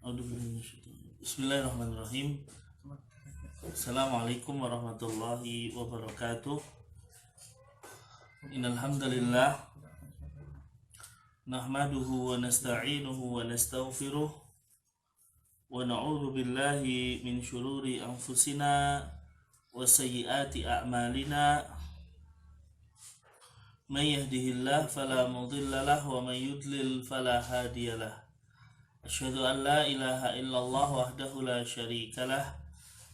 Bismillahirrahmanirrahim. Assalamualaikum warahmatullahi wabarakatuh. Innal hamdalillah nahmaduhu wa nasta'inuhu wa nastaghfiruh wa na'udzu billahi min shururi anfusina wa sayyiati a'malina. May yahdihillahu fala mudilla lahu wa may yudlil fala hadiyalah. Asyhadu an la ilaha illallah wahdahu la syarikalah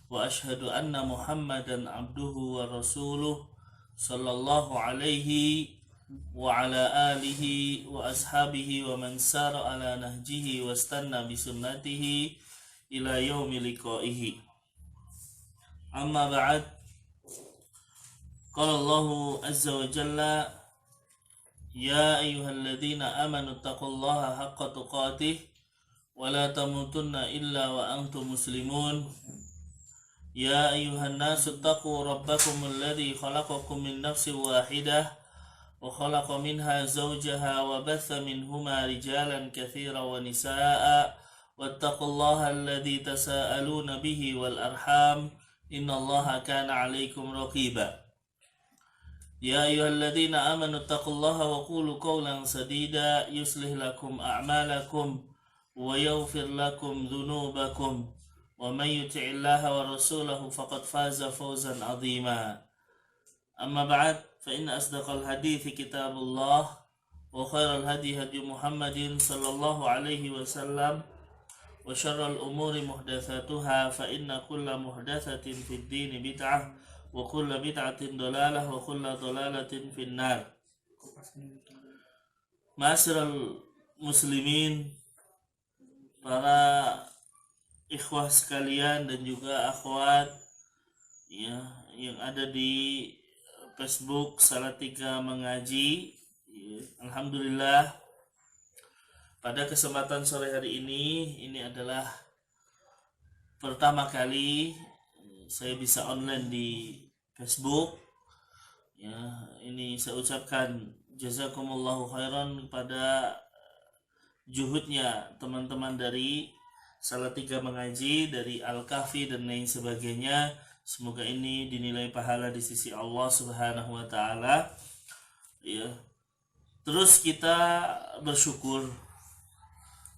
wa asyhadu anna Muhammadan abduhu wa rasuluh sallallahu alaihi wa ala alihi wa ashabihi wa man sara ala nahjihi wa istanna bi sunnatihi ila yaumi liqaihi. Amma ba'd. Qala Allahu azza wa jalla: Ya ayyuhalladzina amanu taqullaha haqqa tuqatih wa la tamutunna illa wa antum muslimun. Ya ayyuhan nasu taqu rabbakum alladhi khalaqakum min nafsin wahidah wa khalaqa minha zawjaha wa batha minhuma rijalan katsiran wa nisaa'a wattaqullaha alladhi tasaaluna bihi wal arham innallaha kana 'alaykum raqiba. Ya ayyuhalladzina amanu taqullaha wa qulu qawlan sadida yuslih lakum a'malakum wa yaghfir lakum dhunubakum wa may yuti'illaha wa rasulahu faqad faza fawzan 'azima. Amma ba'd, fa inna asdaqal hadithi kitabullah wa khairal hadi hadi Muhammadin sallallahu alaihi wasallam wa syarral umuri muhdatsatuha fa inna kulla muhdatsatin fid din bid'ah wa kulla bid'atin dalalah wa kulla dalalatin finnar. Ma'asyiral muslimin, para ikhwah sekalian dan juga akhwat ya, yang ada di Facebook Salatiga Mengaji ya, alhamdulillah pada kesempatan sore hari ini adalah pertama kali saya bisa online di Facebook ya. Ini saya ucapkan jazakumullahu khairan kepada juhudnya teman-teman dari Salatiga Mengaji, dari Al-Kahfi dan lain sebagainya. Semoga ini dinilai pahala di sisi Allah Subhanahu wa taala. Ya. Terus kita bersyukur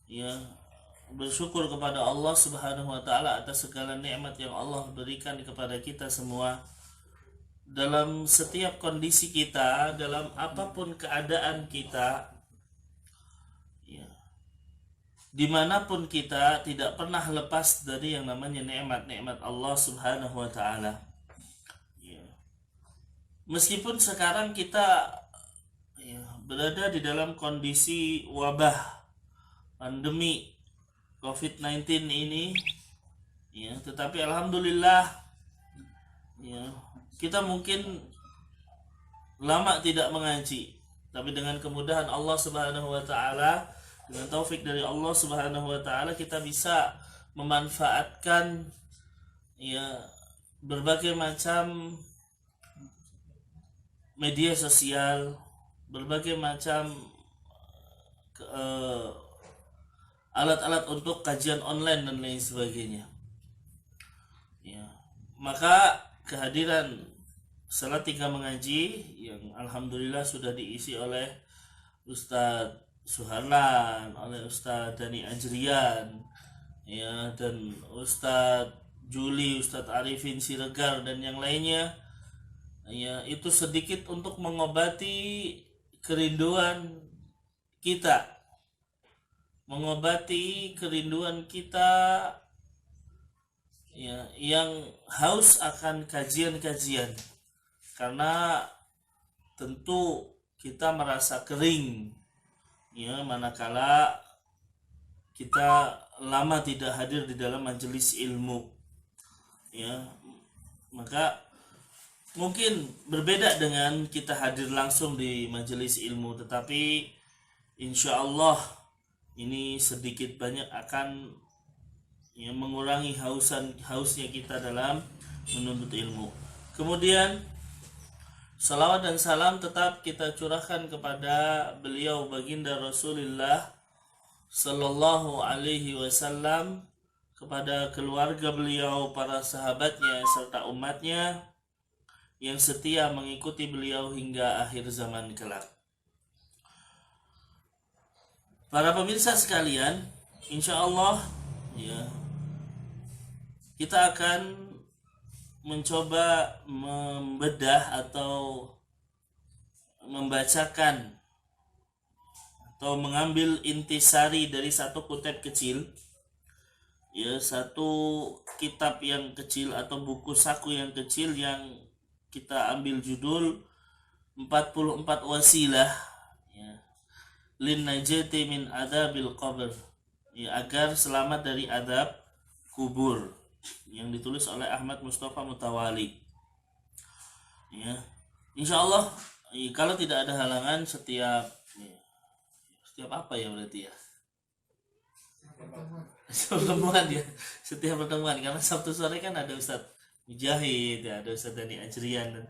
ya, bersyukur kepada Allah Subhanahu wa taala atas segala nikmat yang Allah berikan kepada kita semua. Dalam setiap kondisi kita, dalam apapun keadaan kita, dimanapun kita, tidak pernah lepas dari yang namanya nikmat-nikmat Allah Subhanahu wa ta'ala ya. Meskipun sekarang kita ya, berada di dalam kondisi wabah pandemi COVID-19 ini ya, tetapi alhamdulillah ya, kita mungkin lama tidak mengaji, tapi dengan kemudahan Allah Subhanahu wa ta'ala, dengan taufik dari Allah Subhanahu wa taala, kita bisa memanfaatkan ya berbagai macam media sosial, berbagai macam alat-alat untuk kajian online dan lain sebagainya. Ya, maka kehadiran Salatiga Mengaji yang alhamdulillah sudah diisi oleh Ustadz Suharlan, oleh Ustadz Dani Ajrian ya, dan Ustadz Juli, Ustadz Arifin Siregar dan yang lainnya ya, itu sedikit untuk mengobati kerinduan kita, ya, yang haus akan kajian-kajian, karena tentu kita merasa kering ya, manakala kita lama tidak hadir di dalam majelis ilmu ya. Maka mungkin berbeda dengan kita hadir langsung di majelis ilmu, tetapi insya Allah ini sedikit banyak akan ya, mengurangi hausnya kita dalam menuntut ilmu. Kemudian salawat dan salam tetap kita curahkan kepada beliau baginda Rasulullah Sallallahu Alaihi Wasallam, kepada keluarga beliau, para sahabatnya, serta umatnya yang setia mengikuti beliau hingga akhir zaman kelak. Para pemirsa sekalian, insya Allah ya, kita akan mencoba membedah atau membacakan atau mengambil intisari dari satu kutip kecil, ya, satu kitab yang kecil atau buku saku yang kecil yang kita ambil judul 44 wasilah ya, lin najati min adabil qabr, ya, agar selamat dari adab kubur, yang ditulis oleh Ahmad Mustafa Mutawali. Ya, insya Allah kalau tidak ada halangan setiap apa ya berarti ya? Pertemuan ya, setiap pertemuan, karena Sabtu sore kan ada Ustadz Mujahid, ya, ada Ustadz Dani Ajrian.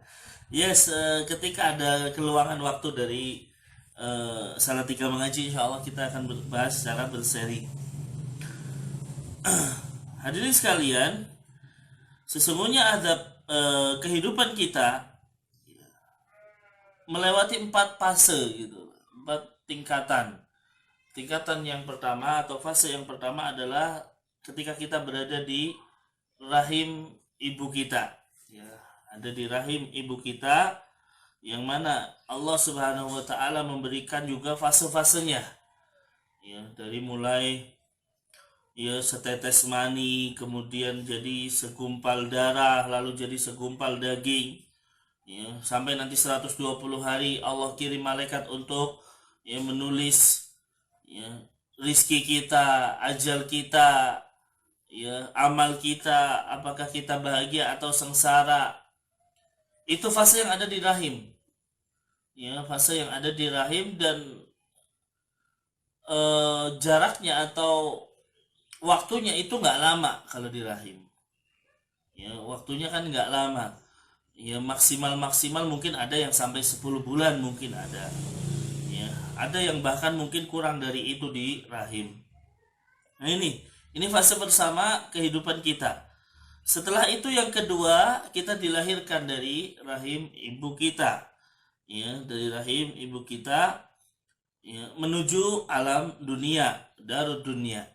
Yes, ketika ada keluangan waktu dari Salatiga Mengaji, insya Allah kita akan berbahas secara berseri. Hadirin sekalian, sesungguhnya adab kehidupan kita melewati 4 fase gitu, 4 tingkatan. Tingkatan yang pertama atau fase yang pertama adalah ketika kita berada di rahim ibu kita, ya, ada di rahim ibu kita, yang mana Allah Subhanahu wa Ta'ala memberikan juga fase-fasenya, ya, dari mulai ya setetes mani, kemudian jadi segumpal darah, lalu jadi segumpal daging, ya, sampai nanti 120 hari Allah kirim malaikat untuk ya menulis ya rizki kita, ajal kita, ya amal kita, apakah kita bahagia atau sengsara. Itu fase yang ada di rahim, ya, fase yang ada di rahim, dan jaraknya atau waktunya itu nggak lama kalau di rahim, ya, waktunya kan nggak lama, ya, maksimal mungkin ada yang sampai 10 bulan mungkin ada, ya, ada yang bahkan mungkin kurang dari itu di rahim. Nah ini fase bersama kehidupan kita. Setelah itu yang kedua, kita dilahirkan dari rahim ibu kita, ya, dari rahim ibu kita, ya, menuju alam dunia, darud dunia.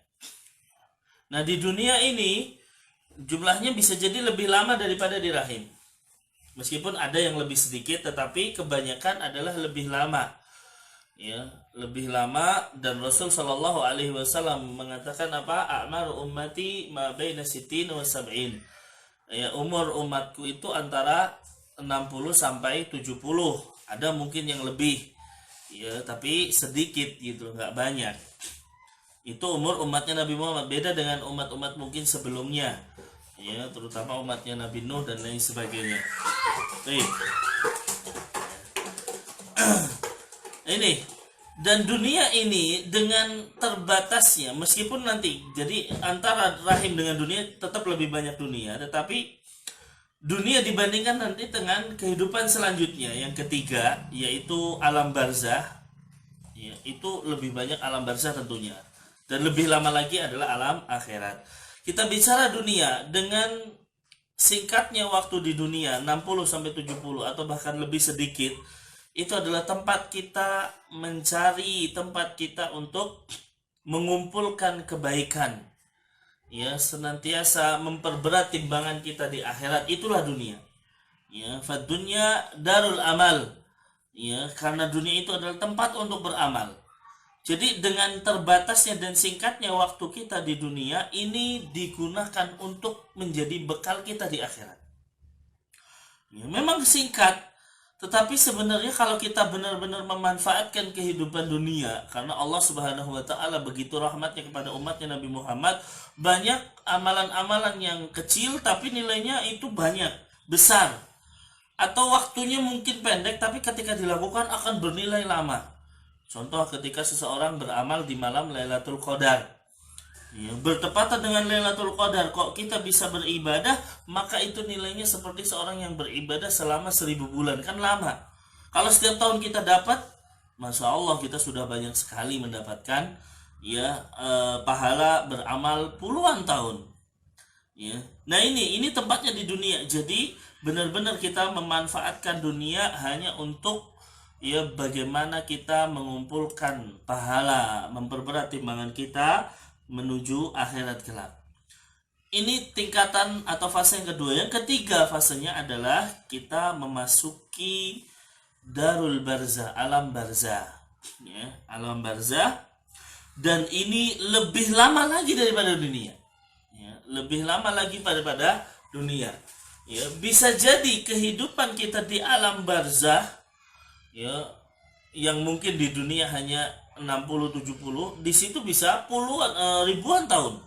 Nah di dunia ini jumlahnya bisa jadi lebih lama daripada di rahim, meskipun ada yang lebih sedikit, tetapi kebanyakan adalah lebih lama, ya, lebih lama. Dan Rasul Shallallahu Alaihi Wasallam mengatakan apa? A'maru ummati ma baina sitin wa sab'in. Ya, umur umatku itu antara 60 sampai 70. Ada mungkin yang lebih, ya, tapi sedikit gitu, nggak banyak. Itu umur umatnya Nabi Muhammad, beda dengan umat-umat mungkin sebelumnya, ya, terutama umatnya Nabi Nuh dan lain sebagainya. Ini dan dunia ini dengan terbatasnya, meskipun nanti jadi antara rahim dengan dunia tetap lebih banyak dunia, tetapi dunia dibandingkan nanti dengan kehidupan selanjutnya yang ketiga, yaitu alam barzah, ya, itu lebih banyak alam barzah tentunya, dan lebih lama lagi adalah alam akhirat. Kita bicara dunia dengan singkatnya waktu di dunia 60 sampai 70 atau bahkan lebih sedikit, itu adalah tempat kita mencari, tempat kita untuk mengumpulkan kebaikan, ya, senantiasa memperberat timbangan kita di akhirat. Itulah dunia, ya, fadunya darul amal, ya, karena dunia itu adalah tempat untuk beramal. Jadi dengan terbatasnya dan singkatnya waktu kita di dunia ini digunakan untuk menjadi bekal kita di akhirat, ya, memang singkat, tetapi sebenarnya kalau kita benar-benar memanfaatkan kehidupan dunia, karena Allah Subhanahu wa Ta'ala begitu rahmatnya kepada umatnya Nabi Muhammad, banyak amalan-amalan yang kecil tapi nilainya itu banyak, besar, atau waktunya mungkin pendek tapi ketika dilakukan akan bernilai lama. Contoh ketika seseorang beramal di malam Lailatul Qadar, ya, bertepatan dengan Lailatul Qadar kok kita bisa beribadah, maka itu nilainya seperti seorang yang beribadah selama 1000 bulan, kan lama. Kalau setiap tahun kita dapat, Masya Allah kita sudah banyak sekali mendapatkan ya pahala beramal puluhan tahun. Ya. Nah ini tempatnya di dunia. Jadi benar-benar kita memanfaatkan dunia hanya untuk ya bagaimana kita mengumpulkan pahala, memperberat timbangan kita menuju akhirat kelak. Ini tingkatan atau fase yang kedua. Yang ketiga fasenya adalah kita memasuki darul barzah, alam barzah. Ya, alam barzah, dan ini lebih lama lagi daripada dunia. Ya, lebih lama lagi daripada dunia. Ya, bisa jadi kehidupan kita di alam barzah ya yang mungkin di dunia hanya 60-70, di situ bisa ribuan tahun.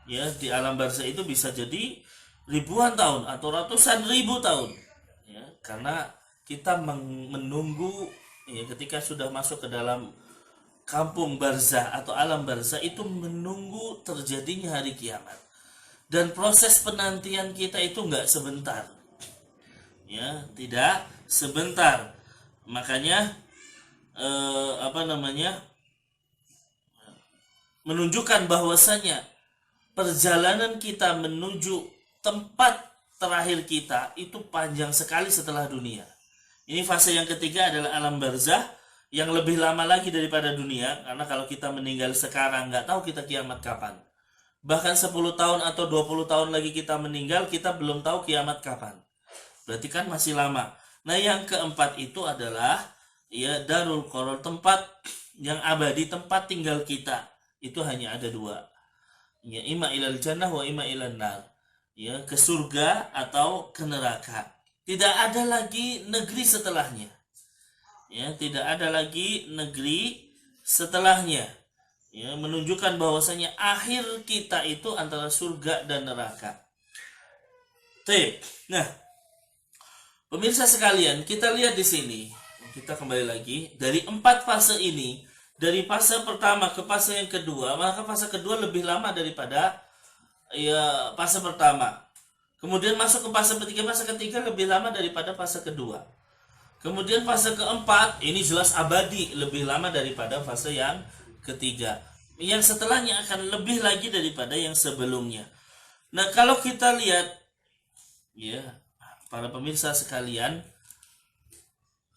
Ya, di alam barzah itu bisa jadi ribuan tahun atau ratusan ribu tahun. Ya, karena kita menunggu ya, ketika sudah masuk ke dalam kampung barzah atau alam barzah itu menunggu terjadinya hari kiamat. Dan proses penantian kita itu nggak sebentar. Ya, tidak sebentar. Makanya menunjukkan bahwasanya perjalanan kita menuju tempat terakhir kita itu panjang sekali setelah dunia. Ini fase yang ketiga adalah alam barzah yang lebih lama lagi daripada dunia, karena kalau kita meninggal sekarang nggak tahu kita kiamat kapan. Bahkan 10 tahun atau 20 tahun lagi kita meninggal, kita belum tahu kiamat kapan. Berarti kan masih lama. Nah yang keempat itu adalah ya darul qaror, tempat yang abadi, tempat tinggal kita. Itu hanya ada dua. Ya, ima ilal jannah wa ima ilal nar. Ya, ke surga atau ke neraka. Tidak ada lagi negeri setelahnya. Ya, tidak ada lagi negeri setelahnya. Ya, menunjukkan bahwasanya akhir kita itu antara surga dan neraka. Nah, pemirsa sekalian, kita lihat di sini. Kita kembali lagi dari 4 fase ini. Dari fase pertama ke fase yang kedua, maka fase kedua lebih lama daripada ya fase pertama. Kemudian masuk ke fase ketiga lebih lama daripada fase kedua. Kemudian fase keempat ini jelas abadi, lebih lama daripada fase yang ketiga. Yang setelahnya akan lebih lagi daripada yang sebelumnya. Nah, kalau kita lihat ya para pemirsa sekalian,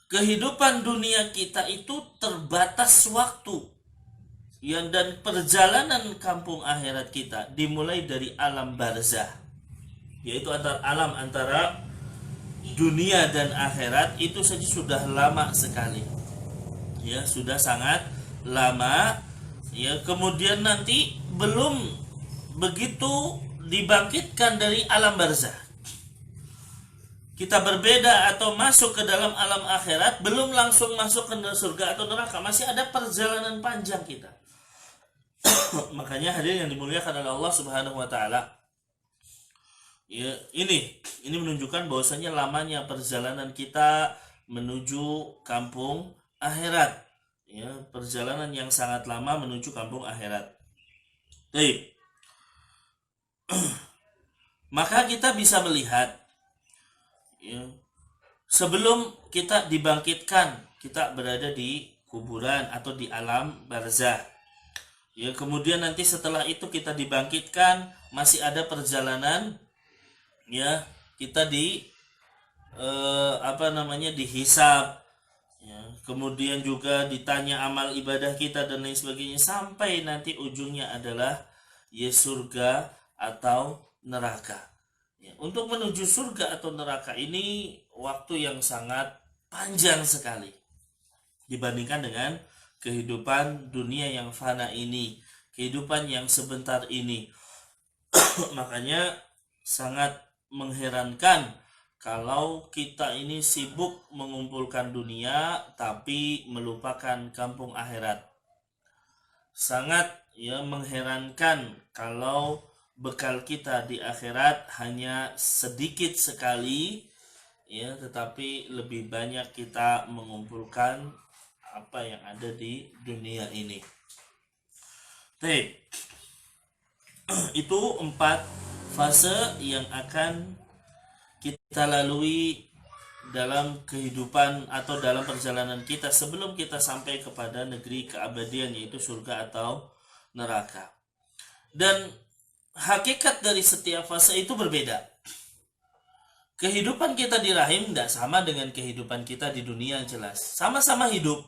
kehidupan dunia kita itu terbatas waktu. Dan perjalanan kampung akhirat kita dimulai dari alam barzah, yaitu alam antara dunia dan akhirat itu saja sudah lama sekali. Ya, sudah sangat lama. Ya, kemudian nanti belum begitu dibangkitkan dari alam barzah. Kita berbeda atau masuk ke dalam alam akhirat, belum langsung masuk ke surga atau neraka, masih ada perjalanan panjang kita. Makanya hadirin yang dimuliakan oleh Allah Subhanahu wa taala, ya, ini menunjukkan bahwasanya lamanya perjalanan kita menuju kampung akhirat. Ya, perjalanan yang sangat lama menuju kampung akhirat. Baik. Maka kita bisa melihat ya, sebelum kita dibangkitkan, kita berada di kuburan atau di alam barzah. Ya, kemudian nanti setelah itu kita dibangkitkan, masih ada perjalanan ya, kita dihisab. Ya, kemudian juga ditanya amal ibadah kita dan lain sebagainya, sampai nanti ujungnya adalah ya surga atau neraka. Ya, untuk menuju surga atau neraka ini waktu yang sangat panjang sekali dibandingkan dengan kehidupan dunia yang fana ini, kehidupan yang sebentar ini. Makanya sangat mengherankan kalau kita ini sibuk mengumpulkan dunia tapi melupakan kampung akhirat. Sangat ya mengherankan kalau bekal kita di akhirat hanya sedikit sekali ya, tetapi lebih banyak kita mengumpulkan apa yang ada di dunia ini. Baik. Itu 4 fase yang akan kita lalui dalam kehidupan atau dalam perjalanan kita sebelum kita sampai kepada negeri keabadian, yaitu surga atau neraka. Dan hakikat dari setiap fase itu berbeda. Kehidupan kita di rahim tidak sama dengan kehidupan kita di dunia, jelas. Sama-sama hidup.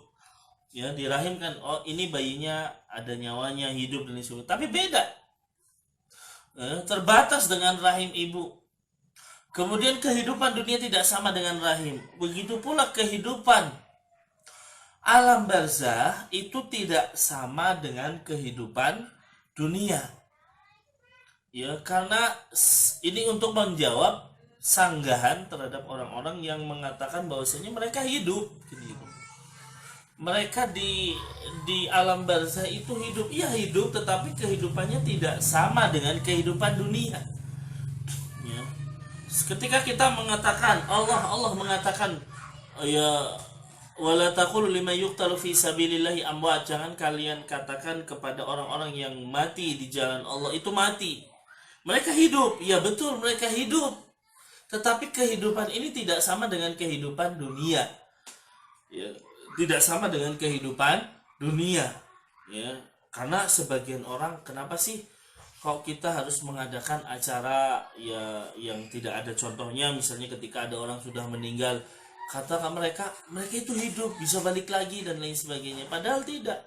Ya, di rahim kan, oh ini bayinya ada nyawanya, hidup dan sebagainya. Tapi beda. Terbatas dengan rahim ibu. Kemudian kehidupan dunia tidak sama dengan rahim. Begitu pula kehidupan alam barzah itu tidak sama dengan kehidupan dunia. Ya, karena ini untuk menjawab sanggahan terhadap orang-orang yang mengatakan bahwasanya mereka hidup gitu. Mereka di alam barzah itu hidup, iya hidup, tetapi kehidupannya tidak sama dengan kehidupan dunia. Ya. Ketika kita mengatakan Allah mengatakan ya wala taqulu liman yuqtalu fi sabilillahi amwat, jangan kalian katakan kepada orang-orang yang mati di jalan Allah itu mati. Mereka hidup, ya betul mereka hidup. Tetapi kehidupan ini tidak sama dengan kehidupan dunia. Ya, tidak sama dengan kehidupan dunia. Ya, karena sebagian orang, kenapa sih kok kita harus mengadakan acara ya yang tidak ada contohnya, misalnya ketika ada orang sudah meninggal, katakan mereka itu hidup, bisa balik lagi dan lain sebagainya. Padahal tidak.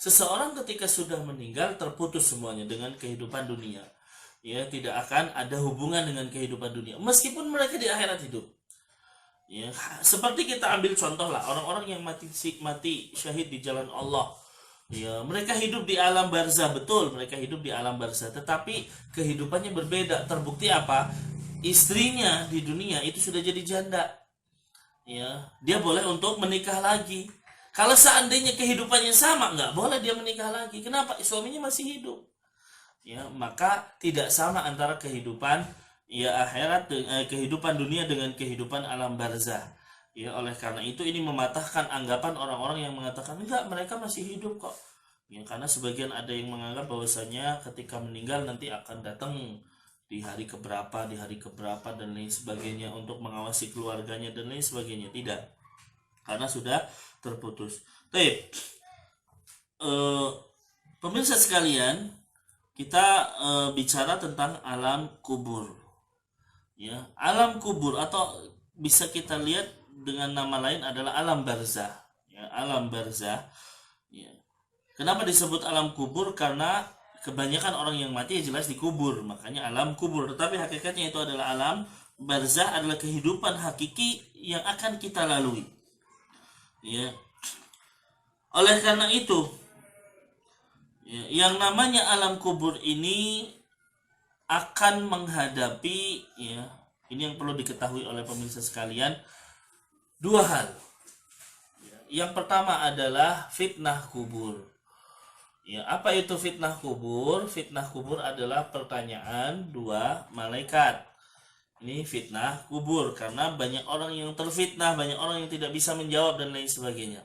Seseorang ketika sudah meninggal terputus semuanya dengan kehidupan dunia. Ya, tidak akan ada hubungan dengan kehidupan dunia meskipun mereka di akhirat hidup. Ya, seperti kita ambil contoh lah orang-orang yang mati syahid di jalan Allah. Ya, mereka hidup di alam barzah, betul mereka hidup di alam barzah, tetapi kehidupannya berbeda. Terbukti apa? Istrinya di dunia itu sudah jadi janda. Ya, dia boleh untuk menikah lagi. Kalau seandainya kehidupannya sama, nggak boleh dia menikah lagi. Kenapa? Suaminya masih hidup. Ya, maka tidak sama antara kehidupan ya akhirat kehidupan dunia dengan kehidupan alam barzah. Ya, oleh karena itu ini mematahkan anggapan orang-orang yang mengatakan enggak, mereka masih hidup kok. Ya, karena sebagian ada yang menganggap bahwasanya ketika meninggal nanti akan datang di hari keberapa dan lain sebagainya untuk mengawasi keluarganya dan lain sebagainya. Tidak. Karena sudah terputus. Baik. Pemirsa sekalian, kita bicara tentang alam kubur. Ya, alam kubur atau bisa kita lihat dengan nama lain adalah alam barzah. Ya, alam barzah. Ya. Kenapa disebut alam kubur? Karena kebanyakan orang yang mati ya jelas dikubur, makanya alam kubur. Tetapi hakikatnya itu adalah alam barzah, adalah kehidupan hakiki yang akan kita lalui. Ya. Oleh karena itu, ya, yang namanya alam kubur ini akan menghadapi, ya, ini yang perlu diketahui oleh pemirsa sekalian, dua hal. Yang pertama adalah fitnah kubur. Ya, apa itu fitnah kubur? Fitnah kubur adalah pertanyaan dua malaikat. Ini fitnah kubur karena banyak orang yang terfitnah, banyak orang yang tidak bisa menjawab dan lain sebagainya.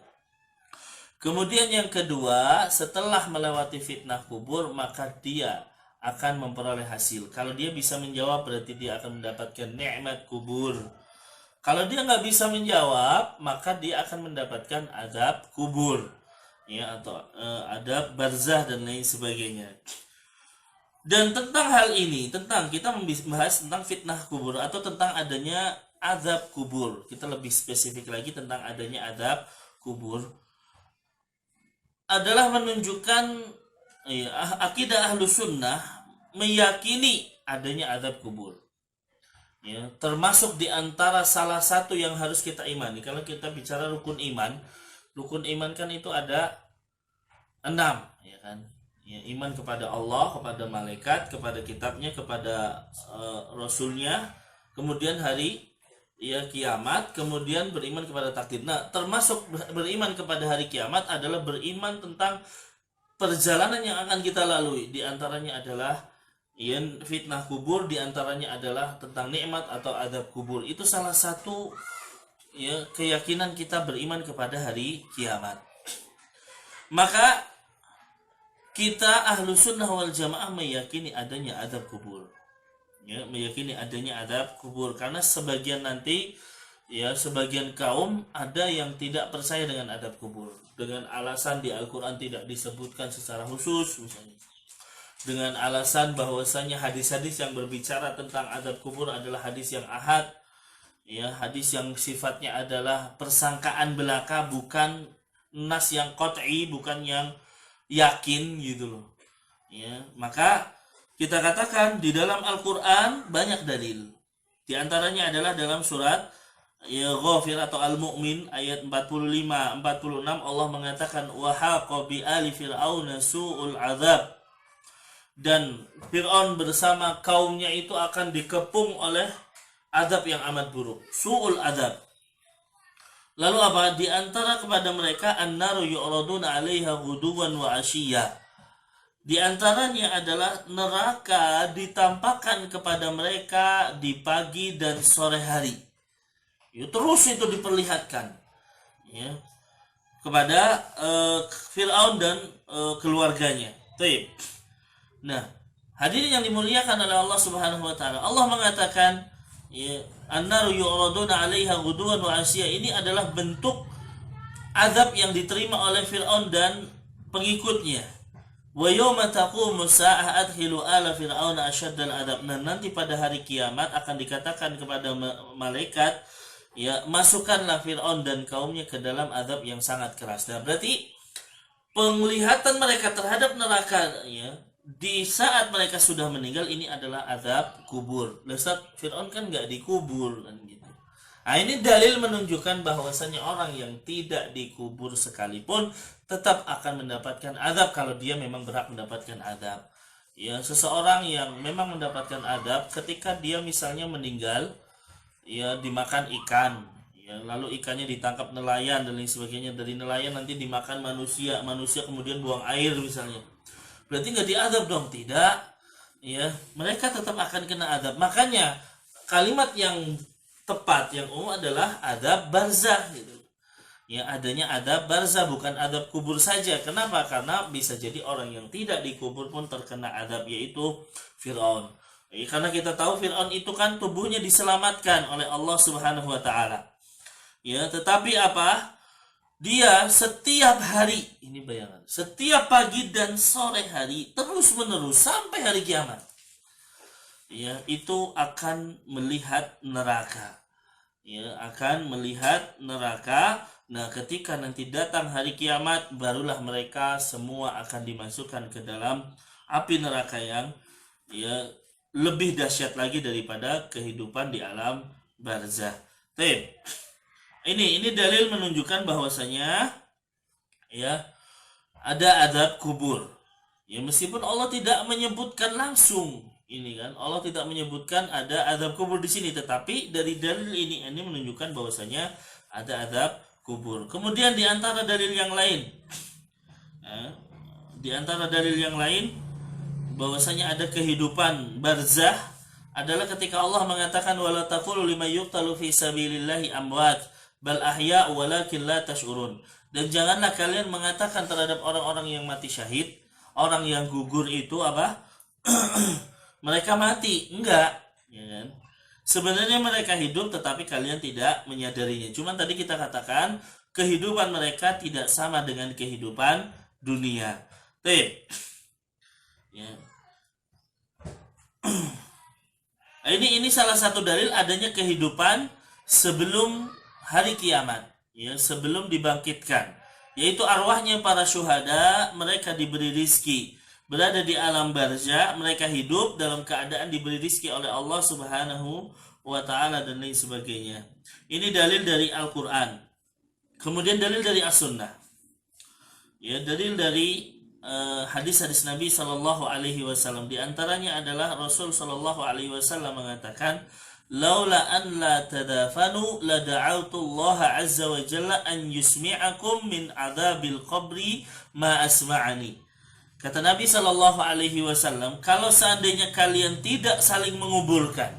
Kemudian yang kedua, setelah melewati fitnah kubur, maka dia akan memperoleh hasil. Kalau dia bisa menjawab, berarti dia akan mendapatkan nikmat kubur. Kalau dia nggak bisa menjawab, maka dia akan mendapatkan azab kubur, ya, atau azab barzah dan lain sebagainya. Dan tentang hal ini, kita membahas tentang fitnah kubur atau tentang adanya azab kubur. Kita lebih spesifik lagi tentang adanya azab kubur. Adalah menunjukkan ya, akidah ahlu sunnah meyakini adanya azab kubur. Ya, termasuk diantara salah satu yang harus kita imani. Kalau kita bicara rukun iman kan itu ada 6, ya kan? Ya, iman kepada Allah, kepada malaikat, kepada kitabnya, kepada rasulnya, kemudian hari ya kiamat, kemudian beriman kepada takdir. Nah, termasuk beriman kepada hari kiamat adalah beriman tentang perjalanan yang akan kita lalui. Di antaranya adalah ya, fitnah kubur, di antaranya adalah tentang nikmat atau azab kubur. Itu salah satu ya keyakinan kita beriman kepada hari kiamat. Maka kita ahlu sunnah wal jamaah meyakini adanya azab kubur. Ya, meyakini adanya azab kubur karena sebagian nanti ya sebagian kaum ada yang tidak percaya dengan adab kubur dengan alasan di Al-Qur'an tidak disebutkan secara khusus misalnya. Dengan alasan bahwasanya hadis-hadis yang berbicara tentang adab kubur adalah hadis yang ahad, ya, hadis yang sifatnya adalah persangkaan belaka, bukan nas yang qat'i, bukan yang yakin gitu loh. Ya, maka kita katakan di dalam Al-Qur'an banyak dalil. Di antaranya adalah dalam surat ya Ghafir atau Al-Mu'min ayat 45-46 Allah mengatakan wa haqa bi ali fir'auna su'ul azab, dan Fir'aun bersama kaumnya itu akan dikepung oleh azab yang amat buruk, su'ul azab. Lalu apa? Di antara kepada mereka an-naru yu'raduna 'alaiha ghuduwan wa 'ashiyya. Di antaranya adalah neraka ditampakkan kepada mereka di pagi dan sore hari. Ya, terus itu diperlihatkan ya kepada Fir'aun dan keluarganya. Baik. Nah, hadirin yang dimuliakan oleh Allah Subhanahu wa taala. Allah mengatakan ya, an-naru yu'raduna 'alaiha ghuduwan wa 'ashiyya, ini adalah bentuk azab yang diterima oleh Fir'aun dan pengikutnya. Wa yawma taqumu sa'ah adkhilu ala fir'auna asyaddal adab. Nah, nanti pada hari kiamat akan dikatakan kepada malaikat, ya, masukkanlah Fir'aun dan kaumnya ke dalam azab yang sangat keras. Nah, berarti penglihatan mereka terhadap neraka ya di saat mereka sudah meninggal ini adalah azab kubur. Ustaz, Fir'aun kan nggak dikubur kan gitu. Nah, ini dalil menunjukkan bahwasanya orang yang tidak dikubur sekalipun tetap akan mendapatkan azab kalau dia memang berhak mendapatkan azab. Ya, seseorang yang memang mendapatkan azab ketika dia misalnya meninggal, ya dimakan ikan, ya lalu ikannya ditangkap nelayan dan lain sebagainya, dari nelayan nanti dimakan manusia, manusia kemudian buang air misalnya. Berarti nggak diazab dong? Tidak. Ya, mereka tetap akan kena azab. Makanya kalimat yang tepat yang umum adalah adab barzah gitu. Ya, adanya adab barzah, bukan adab kubur saja. Kenapa? Karena bisa jadi orang yang tidak dikubur pun terkena adab, yaitu Fir'aun. Ya, karena kita tahu Fir'aun itu kan tubuhnya diselamatkan oleh Allah Subhanahu wa taala. Ya, tetapi apa? Dia setiap hari, ini bayangan, setiap pagi dan sore hari terus menerus sampai hari kiamat, ya itu akan melihat neraka, ya akan melihat neraka. Nah, ketika nanti datang hari kiamat, barulah mereka semua akan dimasukkan ke dalam api neraka yang ya lebih dahsyat lagi daripada kehidupan di alam barzah. Ini dalil menunjukkan bahwasanya ya ada azab kubur. Ya, meskipun Allah tidak menyebutkan langsung ini kan, Allah tidak menyebutkan ada azab kubur di sini, tetapi dari dalil ini menunjukkan bahwasanya ada azab kubur. Kemudian di antara dalil yang lain, bahwasanya ada kehidupan barzah adalah ketika Allah mengatakan wala taqulu liman yuqtalu fi sabilillahi amwat bal ahya walakin la tash'urun. Dan janganlah kalian mengatakan terhadap orang-orang yang mati syahid, orang yang gugur itu apa? Mereka mati. Enggak, ya kan? Sebenarnya mereka hidup tetapi kalian tidak menyadarinya. Cuman tadi kita katakan kehidupan mereka tidak sama dengan kehidupan dunia. Ya. Ini salah satu dalil adanya kehidupan sebelum hari kiamat, ya, sebelum dibangkitkan, yaitu arwahnya para syuhada, mereka diberi rizki, berada di alam barzah, mereka hidup dalam keadaan diberi rizki oleh Allah Subhanahu wa ta'ala dan lain sebagainya. Ini dalil dari Al-Quran. Kemudian dalil dari As-Sunnah, ya, dalil dari hadis-hadis Nabi Sallallahu Alaihi Wasallam. Di antaranya adalah Rasul Sallallahu Alaihi Wasallam mengatakan, laula an la tadafanu la da'autu Allah azza wa jalla an yusmi'akum min adzabil qabri ma asma'ani. Kata Nabi Sallallahu Alaihi Wasallam, kalau seandainya kalian tidak saling menguburkan,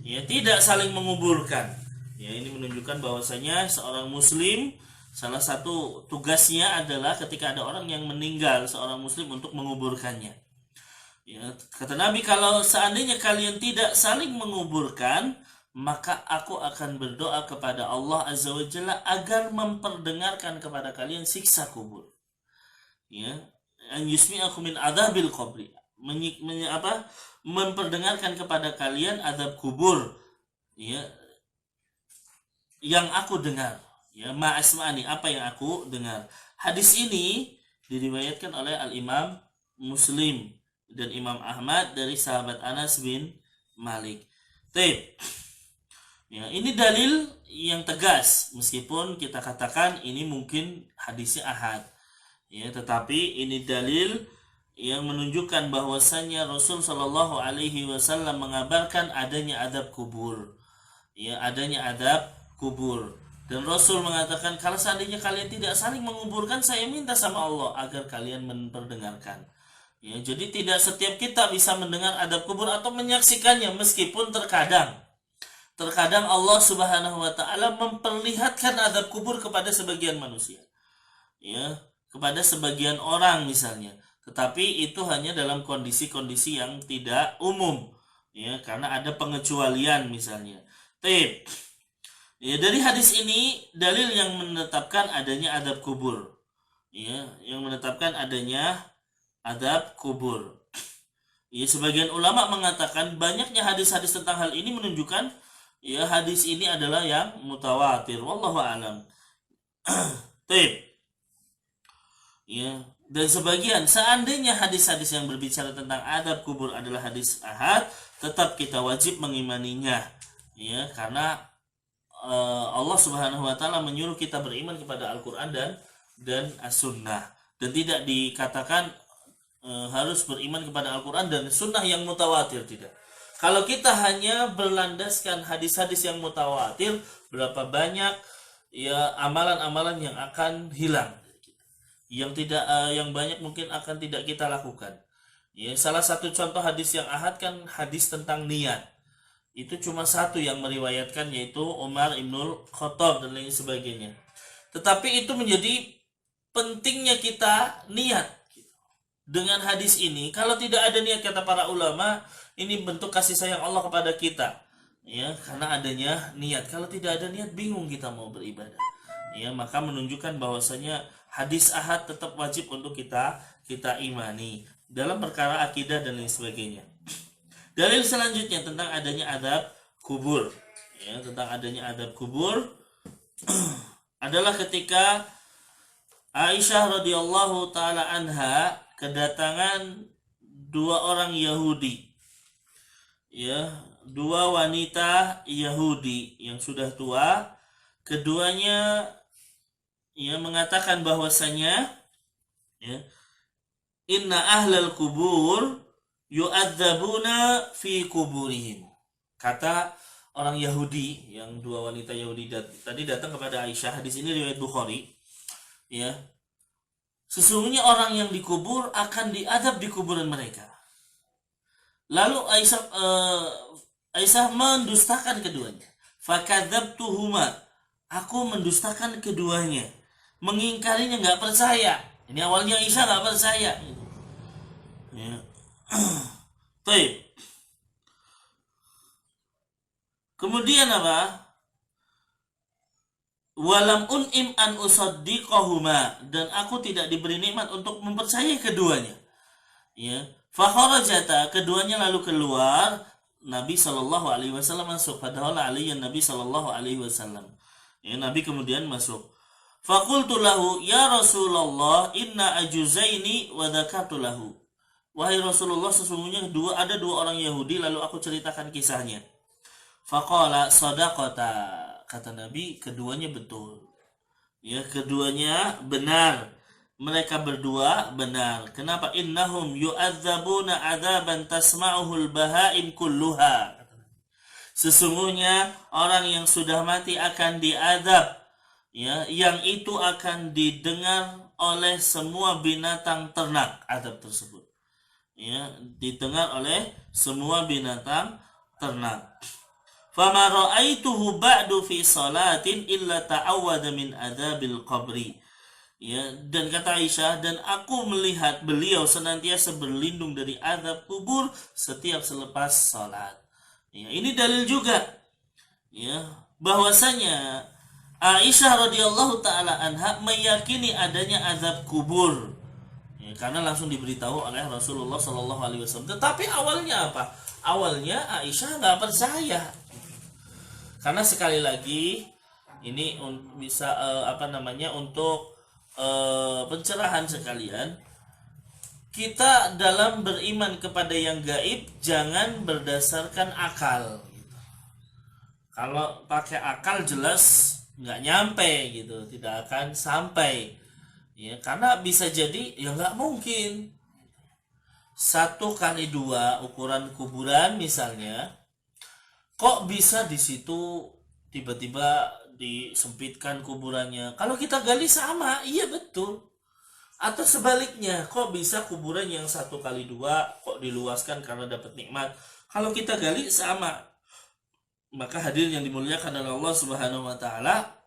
ya tidak saling menguburkan, ya ini menunjukkan bahwasanya seorang muslim salah satu tugasnya adalah ketika ada orang yang meninggal, seorang muslim untuk menguburkannya. Ya, kata Nabi, kalau seandainya kalian tidak saling menguburkan, maka aku akan berdoa kepada Allah Azza wa Jalla agar memperdengarkan kepada kalian siksa kubur. Ya, an yusmi'akum min adzabil qabri. Memperdengarkan kepada kalian azab kubur, ya, yang aku dengar, ya, ma'asma'ani, apa yang aku dengar. Hadis ini diriwayatkan oleh Al-Imam Muslim dan Imam Ahmad dari sahabat Anas bin Malik. Taib. Ya, ini dalil yang tegas, meskipun kita katakan ini mungkin hadisnya ahad. Ya, tetapi ini dalil yang menunjukkan bahwasannya Rasul Shallallahu Alaihi Wasallam mengabarkan adanya adab kubur, ya, adanya adab kubur. Dan Rasul mengatakan, kalau seandainya kalian tidak saling menguburkan, saya minta sama Allah agar kalian memperdengarkan. Ya, jadi tidak setiap kita bisa mendengar adab kubur atau menyaksikannya, meskipun terkadang Allah Subhanahu Wa Taala memperlihatkan adab kubur kepada sebagian manusia, ya, kepada sebagian orang misalnya. Tetapi itu hanya dalam kondisi-kondisi yang tidak umum, ya, karena ada pengecualian misalnya. Taib. Ya, dari hadis ini dalil yang menetapkan adanya adab kubur, ya, yang menetapkan adanya adab kubur. Ya, sebagian ulama mengatakan banyaknya hadis-hadis tentang hal ini menunjukkan, ya, hadis ini adalah yang mutawatir. Wallahu a'lam. Taib. Ya, dan sebagian, seandainya hadis-hadis yang berbicara tentang adab kubur adalah hadis ahad, tetap kita wajib mengimaninya, ya, karena Allah Subhanahu Wa Taala menyuruh kita beriman kepada Al-Quran dan As-Sunnah, dan tidak dikatakan harus beriman kepada Al-Quran dan Sunnah yang mutawatir, tidak. Kalau kita hanya berlandaskan hadis-hadis yang mutawatir, berapa banyak, ya, amalan-amalan yang akan hilang, yang banyak mungkin akan tidak kita lakukan. Ya, salah satu contoh hadis yang ahad kan hadis tentang niat. Itu cuma satu yang meriwayatkan, yaitu Umar Ibnul Khattab dan lain sebagainya. Tetapi itu menjadi pentingnya kita niat. Dengan hadis ini, kalau tidak ada niat, kata para ulama, ini bentuk kasih sayang Allah kepada kita, ya, karena adanya niat. Kalau tidak ada niat, bingung kita mau beribadah, ya, maka menunjukkan bahwasanya hadis ahad tetap wajib untuk kita imani dalam perkara akidah dan lain sebagainya. Dalil selanjutnya tentang adanya adab kubur, ya, tentang adanya adab kubur adalah ketika Aisyah radhiyallahu taala anha kedatangan dua orang Yahudi, ya, dua wanita Yahudi yang sudah tua. Keduanya, ya, mengatakan bahwasanya, ya, inna ahlal kubur yu'adzabuna fi kuburihim. Kata orang Yahudi, yang dua wanita Yahudi tadi datang kepada Aisyah, hadis ini riwayat Bukhari, ya, sesungguhnya orang yang dikubur akan diadab di kuburan mereka. Lalu Aisyah mendustakan keduanya. Fakadzabtuhuma, aku mendustakan keduanya, mengingkarinya, nggak percaya. Ini awalnya Aisyah nggak percaya, ya. Baik. Kemudian apa? Walam un'im an usaddiqahuma, dan aku tidak diberi nikmat untuk mempercayai keduanya, ya. Fakharajata, keduanya lalu keluar. Nabi Shallallahu Alaihi Wasallam masuk. Padahal alaihi Nabi Shallallahu Alaihi Wasallam, ya, Nabi kemudian masuk. Fakultu lahu ya Rasulullah inna ajuzaini wa dzakartu lahu. Wahai Rasulullah, sesungguhnya ada dua orang Yahudi, lalu aku ceritakan kisahnya. Faqala sadaqata, kata Nabi, keduanya betul, ya, keduanya benar, mereka berdua benar. Kenapa? Innahum yu'adzabuna adzaban tasma'uhul bahaim kulluha. Sesungguhnya orang yang sudah mati akan diazab, ya, yang itu akan didengar oleh semua binatang ternak, azab tersebut, ya, didengar oleh semua binatang ternak. Fama ra'aituhu ba'du fi salatin illa ta'awwada min adzabil qabri. Ya, dan kata Aisyah, dan aku melihat beliau senantiasa berlindung dari azab kubur setiap selepas salat. Ya, ini dalil juga ya, bahwasanya Aisyah radhiyallahu taala anha meyakini adanya azab kubur. Ya, karena langsung diberitahu oleh Rasulullah Shallallahu alaihi wasallam. Tetapi awalnya apa? Awalnya Aisyah nggak percaya. Karena sekali lagi ini bisa untuk pencerahan sekalian, kita dalam beriman kepada yang gaib jangan berdasarkan akal. Kalau pakai akal jelas nggak nyampe gitu, tidak akan sampai. Ya, karena bisa jadi ya nggak mungkin 1 kali 2 ukuran kuburan misalnya, kok bisa di situ tiba-tiba disempitkan kuburannya. Kalau kita gali sama, iya betul. Atau sebaliknya, kok bisa kuburan yang 1 kali 2 kok diluaskan karena dapat nikmat. Kalau kita gali sama. Maka hadirin yang dimuliakan oleh Allah Subhanahu wa taala,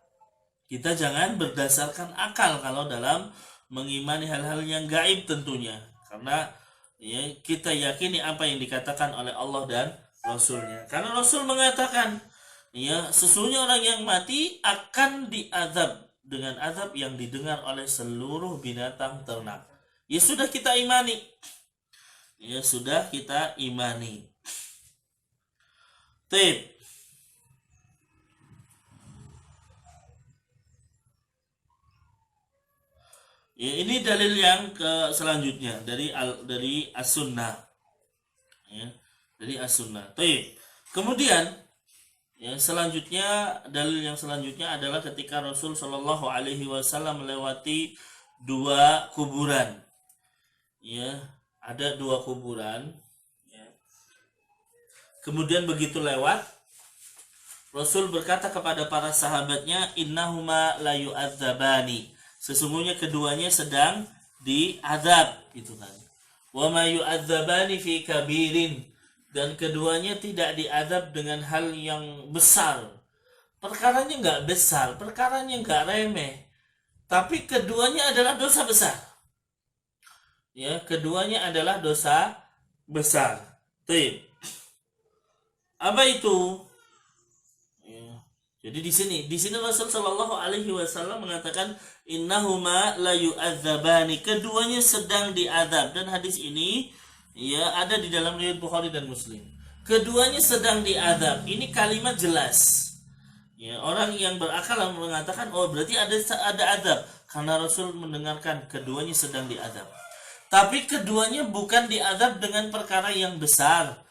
kita jangan berdasarkan akal kalau dalam mengimani hal-hal yang gaib tentunya. Karena ya, kita yakini apa yang dikatakan oleh Allah dan Rasulnya. Karena Rasul mengatakan, ya, sesungguhnya orang yang mati akan diazab dengan azab yang didengar oleh seluruh binatang ternak. Ya sudah kita imani. Ya sudah kita imani. Tip. Ya, ini dalil yang selanjutnya dari As-Sunnah. Ya, dari As-Sunnah. Tip. Kemudian ya, selanjutnya dalil yang selanjutnya adalah ketika Rasul Shallallahu alaihi wasallam melewati 2 kuburan. Ya, ada 2 kuburan. Ya. Kemudian begitu lewat, Rasul berkata kepada para sahabatnya, innahuma la yu'adzabani. Sesungguhnya keduanya sedang diazab, gitu kan. Wa ma yu'adzabani fi kabirin. Dan keduanya tidak diazab dengan hal yang besar. Perkaranya nggak besar, perkaranya nggak remeh. Tapi keduanya adalah dosa besar. Ya, keduanya adalah dosa besar. Tuh. Apa itu? Ya. Jadi di sini Rasul Shallallahu alaihi wasallam mengatakan innahuma la yu'adzabani. Keduanya sedang diazab, dan hadis ini ya ada di dalam riwayat Bukhari dan Muslim. Keduanya sedang diazab. Ini kalimat jelas. Ya, orang yang berakal mengatakan, oh berarti ada azab, karena Rasul mendengarkan keduanya sedang diazab. Tapi keduanya bukan diazab dengan perkara yang besar.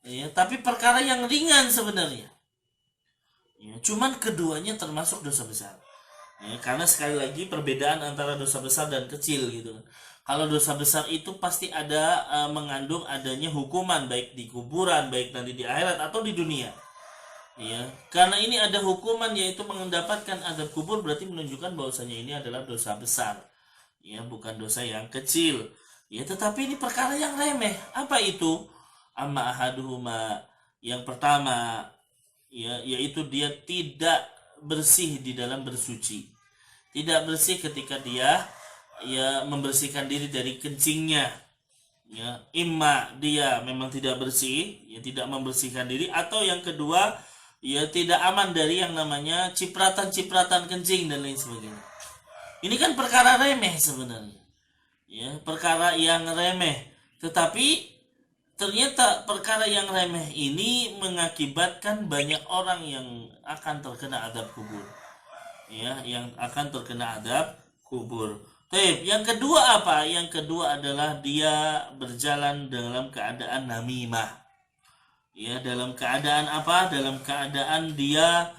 Ya, tapi perkara yang ringan sebenarnya. Ya, cuman keduanya termasuk dosa besar. Ya, karena sekali lagi perbedaan antara dosa besar dan kecil gitu. Kalau dosa besar itu pasti ada mengandung adanya hukuman, baik di kuburan, baik nanti di akhirat atau di dunia. Ya, karena ini ada hukuman yaitu mendapatkan azab kubur, berarti menunjukkan bahwasanya ini adalah dosa besar. Ya, bukan dosa yang kecil. Ya, tetapi ini perkara yang remeh. Apa itu? Amma ahaduhuma, yang pertama ya, yaitu dia tidak bersih di dalam bersuci. Tidak bersih ketika dia ya membersihkan diri dari kencingnya. Ya, imma dia memang tidak bersih, ya tidak membersihkan diri, atau yang kedua ya tidak aman dari yang namanya cipratan-cipratan kencing dan lain sebagainya. Ini kan perkara remeh sebenarnya. Ya, perkara yang remeh. Tetapi ternyata perkara yang remeh ini mengakibatkan banyak orang yang akan terkena azab kubur. Ya, yang akan terkena azab kubur. Baik, yang kedua apa? Yang kedua adalah dia berjalan dalam keadaan namimah. Ya, dalam keadaan apa? Dalam keadaan dia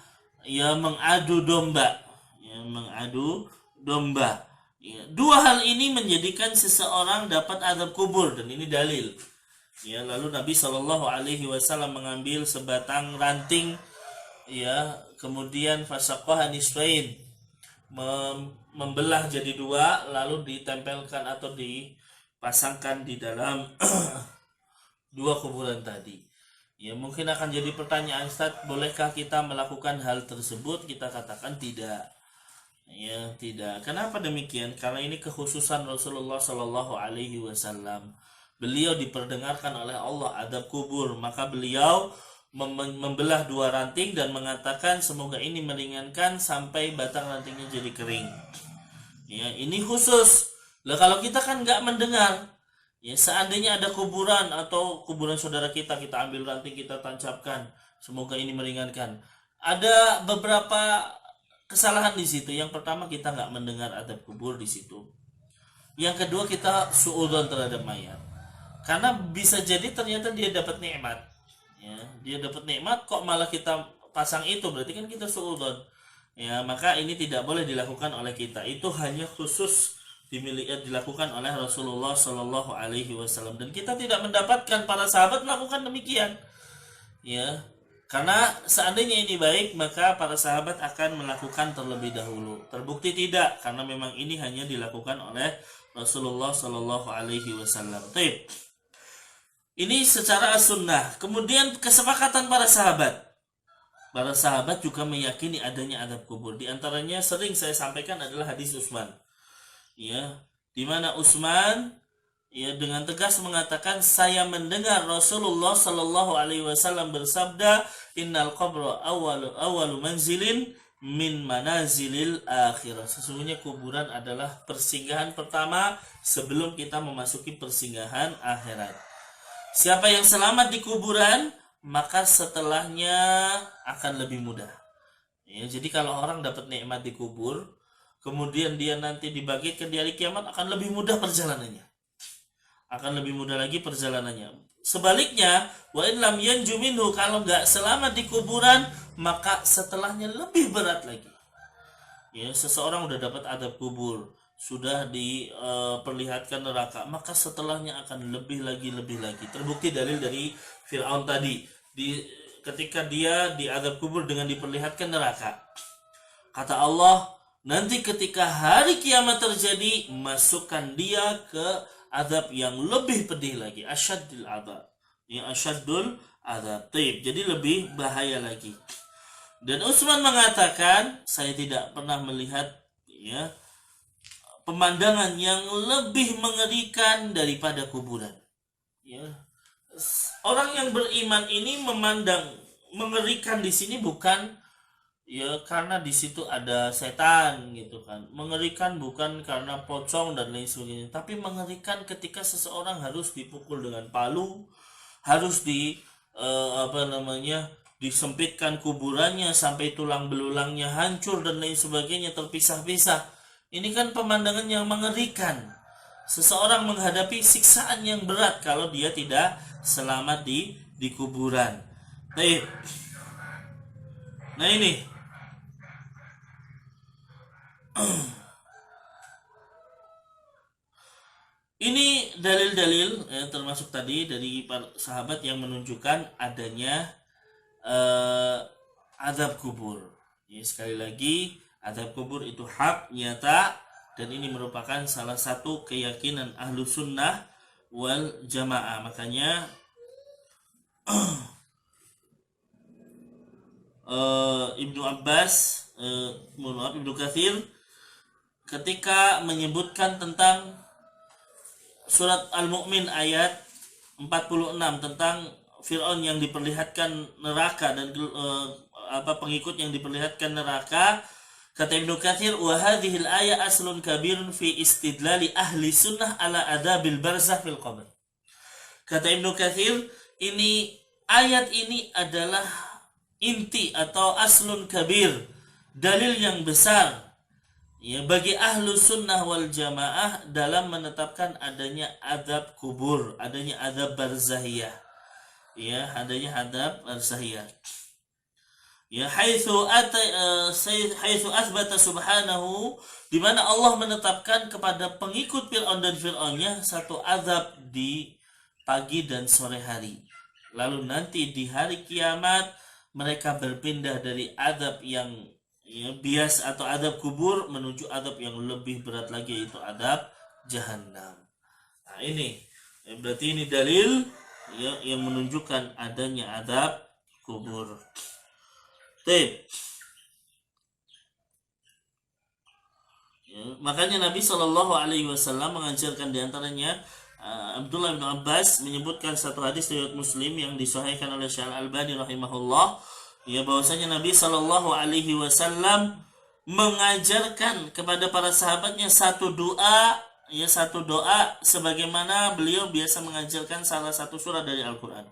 ya mengadu domba. Ya, mengadu domba. Ya, dua hal ini menjadikan seseorang dapat azab kubur, dan ini dalil. Ya, lalu Nabi Shallallahu alaihi wasallam mengambil sebatang ranting, ya, kemudian fasaqaha nisfain, membelah jadi 2, lalu ditempelkan atau dipasangkan di dalam 2 kuburan tadi. Ya, mungkin akan jadi pertanyaan, Ustaz, bolehkah kita melakukan hal tersebut? Kita katakan tidak. Ya, tidak. Kenapa demikian? Karena ini kekhususan Rasulullah Shallallahu alaihi wasallam. Beliau diperdengarkan oleh Allah adab kubur, maka beliau membelah dua ranting dan mengatakan semoga ini meringankan sampai batang rantingnya jadi kering. Ya, ini khusus. Lah kalau kita kan nggak mendengar, ya seandainya ada kuburan atau kuburan saudara kita ambil ranting kita tancapkan, semoga ini meringankan. Ada beberapa kesalahan di situ. Yang pertama kita nggak mendengar adab kubur di situ. Yang kedua kita suudzon terhadap mayat. Karena bisa jadi ternyata dia dapat nikmat. Ya, dia dapat nikmat kok malah kita pasang itu, berarti kan kita suudzon. Ya, maka ini tidak boleh dilakukan oleh kita. Itu hanya khusus dilakukan oleh Rasulullah Shallallahu Alaihi Wasallam, dan kita tidak mendapatkan para sahabat melakukan demikian. Ya, karena seandainya ini baik, maka para sahabat akan melakukan terlebih dahulu. Terbukti tidak, karena memang ini hanya dilakukan oleh Rasulullah Shallallahu Alaihi Wasallam. Ini secara sunnah. Kemudian kesepakatan para sahabat. Para sahabat juga meyakini adanya adab kubur. Di antaranya sering saya sampaikan adalah hadis Utsman. Ya, di mana Utsman ya dengan tegas mengatakan, saya mendengar Rasulullah Shallallahu Alaihi Wasallam bersabda, innal qabra awalu manzilin min manazilil akhirah. Sesungguhnya kuburan adalah persinggahan pertama sebelum kita memasuki persinggahan akhirat. Siapa yang selamat di kuburan, maka setelahnya akan lebih mudah. Ya, jadi kalau orang dapat nikmat di kubur, kemudian dia nanti dibangkitkan di hari kiamat, akan lebih mudah perjalanannya. Akan lebih mudah lagi perjalanannya. Sebaliknya, wa in lam yanju minhu, kalau nggak selamat di kuburan, maka setelahnya lebih berat lagi. Ya, seseorang udah dapat adab kubur, sudah diperlihatkan neraka, maka setelahnya akan lebih lagi. Terbukti dalil dari Fir'aun tadi, ketika dia diadab kubur dengan diperlihatkan neraka. Kata Allah, nanti ketika hari kiamat terjadi, masukkan dia ke adab yang lebih pedih lagi, asyaddul adab. Yang asyaddul adab. Jadi lebih bahaya lagi. Dan Utsman mengatakan, saya tidak pernah melihat ya pemandangan yang lebih mengerikan daripada kuburan. Ya. Orang yang beriman ini memandang mengerikan di sini bukan ya karena di situ ada setan gitu kan. Mengerikan bukan karena pocong dan lain sebagainya, tapi mengerikan ketika seseorang harus dipukul dengan palu, harus disempitkan kuburannya sampai tulang belulangnya hancur dan lain sebagainya, terpisah-pisah. Ini kan pemandangan yang mengerikan. Seseorang menghadapi siksaan yang berat kalau dia tidak selamat di kuburan. Nah ini ini dalil-dalil termasuk tadi dari para sahabat yang menunjukkan adanya azab kubur. Ya, sekali lagi, azab kubur itu hak nyata, dan ini merupakan salah satu keyakinan ahlu sunnah wal jamaah. Makanya Ibnu Abbas, Ibnu Katsir ketika menyebutkan tentang surat Al-Mu'min ayat 46 tentang Fir'aun yang diperlihatkan neraka dan pengikut yang diperlihatkan neraka, kata Ibnu Katsir, wa hadhil ayat aslun kabirun fi istidlali ahli sunnah ala adabil barzakh fil qabr. Kata Ibnu Katsir, ayat ini adalah inti atau aslun kabir, dalil yang besar ya bagi ahlu sunnah wal jamaah dalam menetapkan adanya adab kubur, adanya adab barzahiyah. Ya, adanya adab barzahiyah. Ya, haitsu asbata subhanahu, di mana Allah menetapkan kepada pengikut Fir'aun dan Fir'aunnya satu azab di pagi dan sore hari. Lalu nanti di hari kiamat mereka berpindah dari adab yang bias atau adab kubur menuju adab yang lebih berat lagi, yaitu adab jahanam. Nah ini berarti ini dalil yang menunjukkan adanya adab kubur. Makanya Nabi Shallallahu Alaihi Wasallam mengajarkan diantaranya Abdullah bin Abbas menyebutkan satu hadis riwayat Muslim yang disahihkan oleh Syekh Al-Albani rahimahullah, ya, bahwasanya Nabi Shallallahu alaihi wasallam mengajarkan kepada para sahabatnya satu doa, ya, satu doa sebagaimana beliau biasa mengajarkan salah satu surah dari Al-Qur'an,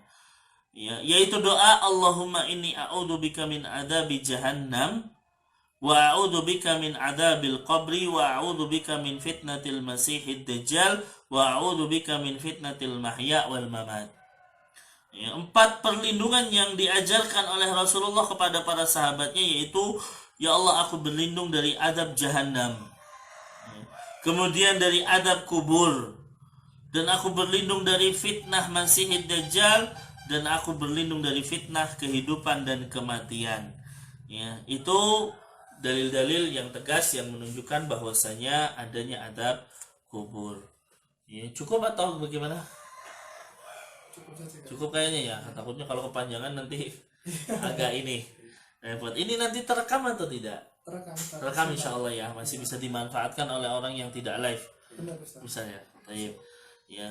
ya, yaitu doa Allahumma inni a'udzubika min adzabi jahannam wa a'udzubika min adzabil qabri wa a'udzubika min fitnatil masiihid dajjal wa a'udzubika min fitnatil mahya wal mamat. Ya, 4 perlindungan yang diajarkan oleh Rasulullah kepada para sahabatnya, yaitu ya Allah, aku berlindung dari adab jahanam, kemudian dari adab kubur, dan aku berlindung dari fitnah Masihid Dajjal, dan aku berlindung dari fitnah kehidupan dan kematian. Ya, itu dalil-dalil yang tegas yang menunjukkan bahwasanya adanya adab kubur. Ya, cukup atau bagaimana? Cukup kayaknya ya. Takutnya kalau kepanjangan nanti agak ini repot. Ini nanti terekam atau tidak? Terekam insya Allah ya, masih bisa dimanfaatkan oleh orang yang tidak live. Bisa ya. Baik. Ya.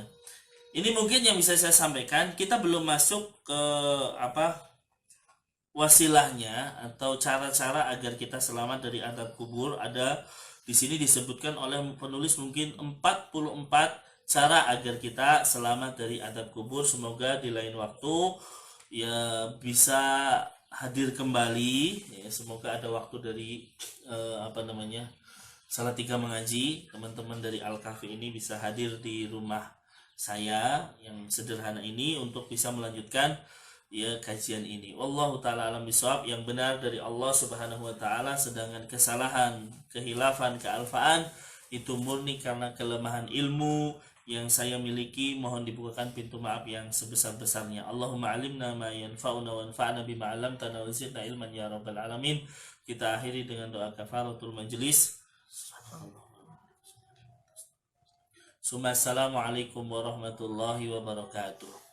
Ini mungkin yang bisa saya sampaikan. Kita belum masuk ke wasilahnya atau cara-cara agar kita selamat dari adab kubur. Ada di sini disebutkan oleh penulis mungkin 44 cara agar kita selamat dari adab kubur. Semoga di lain waktu ya bisa hadir kembali, ya, semoga ada waktu dari Salatiga mengaji, teman-teman dari Al-Kahfi ini bisa hadir di rumah saya yang sederhana ini untuk bisa melanjutkan ya kajian ini. Wallahu taala alam bisawab. Yang benar dari Allah Subhanahu wa taala, sedangkan kesalahan, kehilafan, kealfaan itu murni karena kelemahan ilmu yang saya miliki. Mohon dibukakan pintu maaf yang sebesar-besarnya. Allahumma alimna ma yanfa'una wa anfa'na bima 'allamtana wa zidna ilman ya rabbal alamin. Kita akhiri dengan doa kafaratul majlis. Assalamualaikum warahmatullahi wabarakatuh.